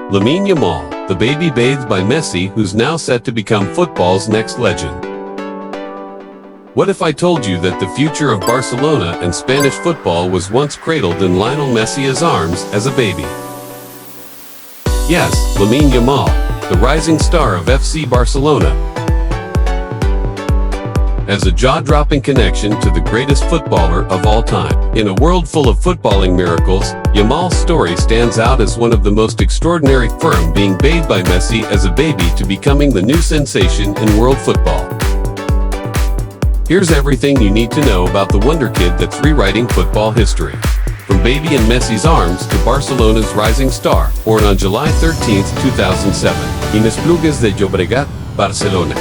Lamine Yamal, the baby bathed by Messi who's now set to become football's next legend. What if I told you that the future of Barcelona and Spanish football was once cradled in Lionel Messi's arms as a baby? Yes, Lamine Yamal, the rising star of FC Barcelona, has a jaw-dropping connection to the greatest footballer of all time. In a world full of footballing miracles, Yamal's story stands out as one of the most extraordinary, from being bathed by Messi as a baby to becoming the new sensation in world football. Here's everything you need to know about the wonder kid that's rewriting football history. From baby in Messi's arms to Barcelona's rising star, born on July 13, 2007, in Esplugues de Llobregat, Barcelona.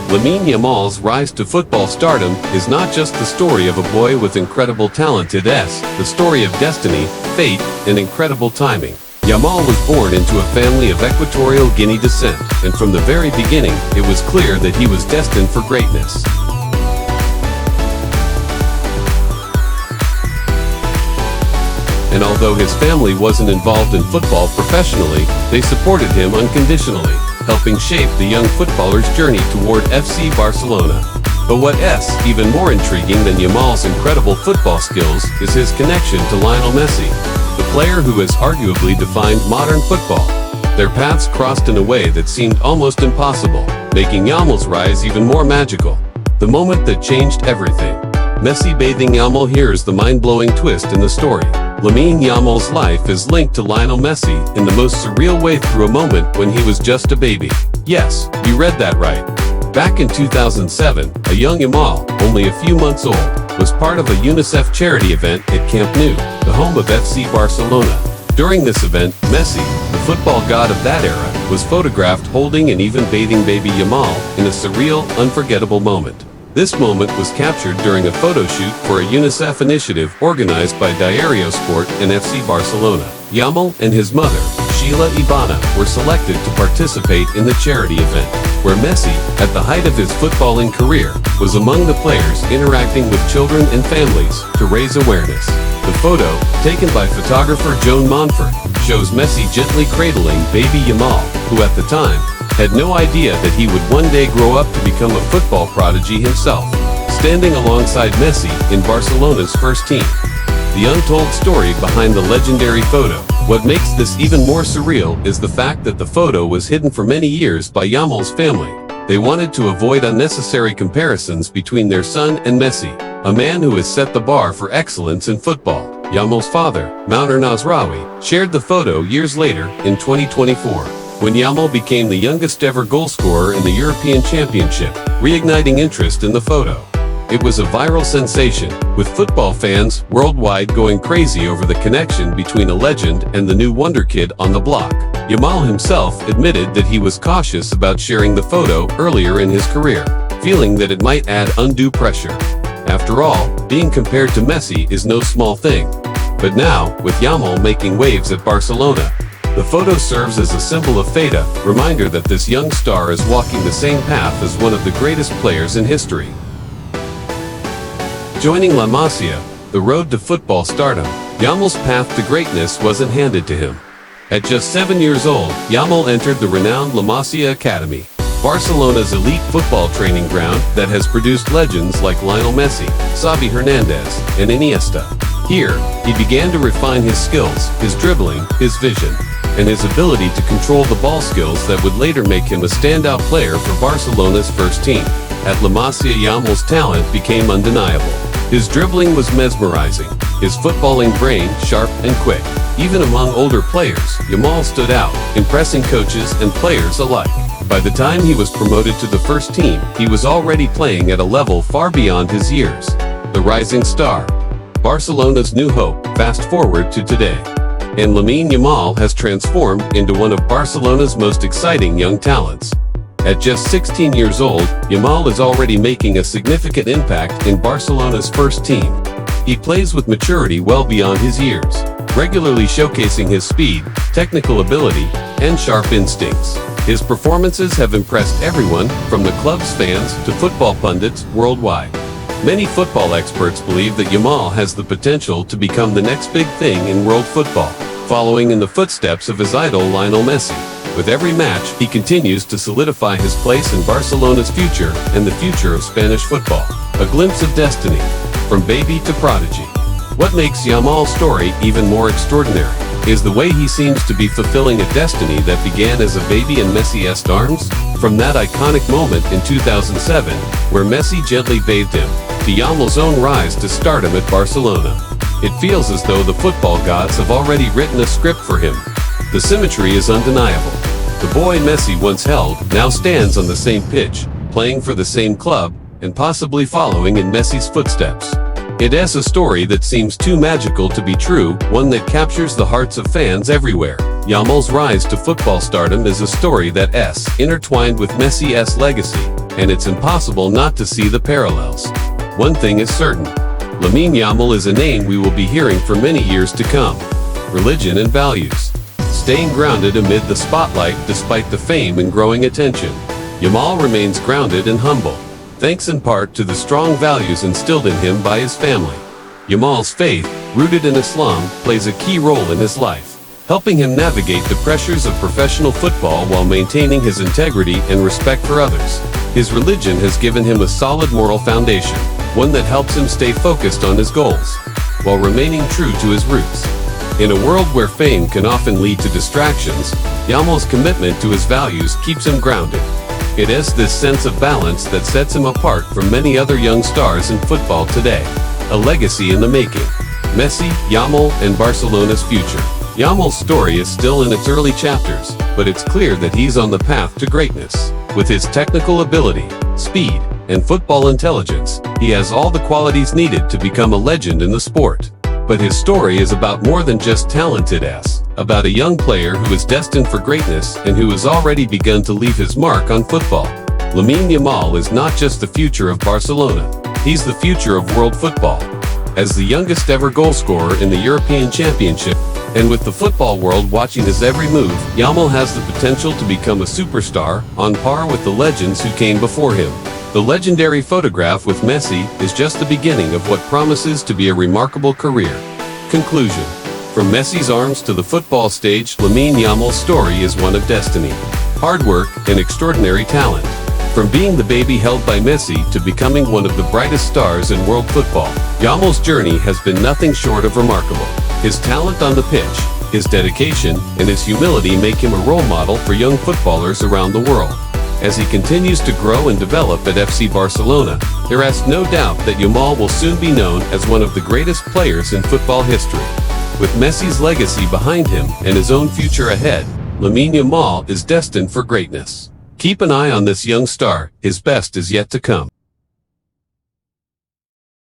Lamine Yamal's rise to football stardom is not just the story of a boy with incredible talent, it's the story of destiny, fate, and incredible timing. Yamal was born into a family of Equatorial Guinea descent, and from the very beginning, it was clear that he was destined for greatness. And although his family wasn't involved in football professionally, they supported him unconditionally, helping shape the young footballer's journey toward FC Barcelona. But what's even more intriguing than Yamal's incredible football skills is his connection to Lionel Messi, the player who has arguably defined modern football. Their paths crossed in a way that seemed almost impossible, making Yamal's rise even more magical. The moment that changed everything. Messi bathing Yamal. Here's the mind-blowing twist in the story. Lamine Yamal's life is linked to Lionel Messi in the most surreal way, through a moment when he was just a baby. Yes, you read that right. Back in 2007, a young Yamal, only a few months old, was part of a UNICEF charity event at Camp Nou, the home of FC Barcelona. During this event, Messi, the football god of that era, was photographed holding and even bathing baby Yamal in a surreal, unforgettable moment. This moment was captured during a photo shoot for a UNICEF initiative organized by Diario Sport and FC Barcelona. Yamal and his mother, Sheila Ibana, were selected to participate in the charity event, where Messi, at the height of his footballing career, was among the players interacting with children and families to raise awareness. The photo, taken by photographer Joan Monfort, shows Messi gently cradling baby Yamal, who at the time had no idea that he would one day grow up to become a football prodigy himself, standing alongside Messi in Barcelona's first team. The untold story behind the legendary photo. What makes this even more surreal is the fact that the photo was hidden for many years by Yamal's family. They wanted to avoid unnecessary comparisons between their son and Messi, a man who has set the bar for excellence in football. Yamal's father, Mouner Nasraoui, shared the photo years later, in 2024. When Yamal became the youngest ever goalscorer in the European Championship, reigniting interest in the photo. It was a viral sensation, with football fans worldwide going crazy over the connection between a legend and the new wonder kid on the block. Yamal himself admitted that he was cautious about sharing the photo earlier in his career, feeling that it might add undue pressure. After all, being compared to Messi is no small thing. But now, with Yamal making waves at Barcelona, the photo serves as a symbol of fate, a reminder that this young star is walking the same path as one of the greatest players in history. Joining La Masia, the road to football stardom, Yamal's path to greatness wasn't handed to him. At just 7 years old, Yamal entered the renowned La Masia Academy, Barcelona's elite football training ground that has produced legends like Lionel Messi, Xavi Hernandez, and Iniesta. Here, he began to refine his skills, his dribbling, his vision, and his ability to control the ball, skills that would later make him a standout player for Barcelona's first team. At La Masia, Yamal's talent became undeniable. His dribbling was mesmerizing, his footballing brain sharp and quick. Even among older players, Yamal stood out, impressing coaches and players alike. By the time he was promoted to the first team, he was already playing at a level far beyond his years. The rising star, Barcelona's new hope. Fast forward to today, and Lamine Yamal has transformed into one of Barcelona's most exciting young talents. At just 16 years old, Yamal is already making a significant impact in Barcelona's first team. He plays with maturity well beyond his years, regularly showcasing his speed, technical ability, and sharp instincts. His performances have impressed everyone, from the club's fans to football pundits worldwide. Many football experts believe that Yamal has the potential to become the next big thing in world football. following in the footsteps of his idol Lionel Messi. With every match, he continues to solidify his place in Barcelona's future and the future of Spanish football. A glimpse of destiny, from baby to prodigy. What makes Yamal's story even more extraordinary is the way he seems to be fulfilling a destiny that began as a baby in Messi's arms. From that iconic moment in 2007, where Messi gently bathed him, to Yamal's own rise to stardom at Barcelona. It feels as though the football gods have already written a script for him. The symmetry is undeniable. The boy Messi once held now stands on the same pitch, playing for the same club, and possibly following in Messi's footsteps. It is a story that seems too magical to be true, one that captures the hearts of fans everywhere. Yamal's rise to football stardom is a story that is intertwined with Messi's legacy, and it's impossible not to see the parallels. One thing is certain. Lamine Yamal is a name we will be hearing for many years to come. Religion and values. Staying grounded amid the spotlight despite the fame and growing attention. Yamal remains grounded and humble, thanks in part to the strong values instilled in him by his family. Yamal's faith, rooted in Islam, plays a key role in his life, helping him navigate the pressures of professional football while maintaining his integrity and respect for others. His religion has given him a solid moral foundation, one that helps him stay focused on his goals, while remaining true to his roots. In a world where fame can often lead to distractions, Yamal's commitment to his values keeps him grounded. It is this sense of balance that sets him apart from many other young stars in football today. A legacy in the making. Messi, Yamal, and Barcelona's future. Yamal's story is still in its early chapters, but it's clear that he's on the path to greatness. With his technical ability, speed, and football intelligence, he has all the qualities needed to become a legend in the sport. But his story is about more than just talented about a young player who is destined for greatness and who has already begun to leave his mark on football. Lamine Yamal is not just the future of Barcelona, he's the future of world football. As the youngest ever goalscorer in the European Championship, and with the football world watching his every move, Yamal has the potential to become a superstar, on par with the legends who came before him. The legendary photograph with Messi is just the beginning of what promises to be a remarkable career. Conclusion. From Messi's arms to the football stage, Lamine Yamal's story is one of destiny, hard work, and extraordinary talent. From being the baby held by Messi to becoming one of the brightest stars in world football, Yamal's journey has been nothing short of remarkable. His talent on the pitch, his dedication, and his humility make him a role model for young footballers around the world. As he continues to grow and develop at FC Barcelona, there is no doubt that Yamal will soon be known as one of the greatest players in football history. With Messi's legacy behind him and his own future ahead, Lamine Yamal is destined for greatness. Keep an eye on this young star, his best is yet to come.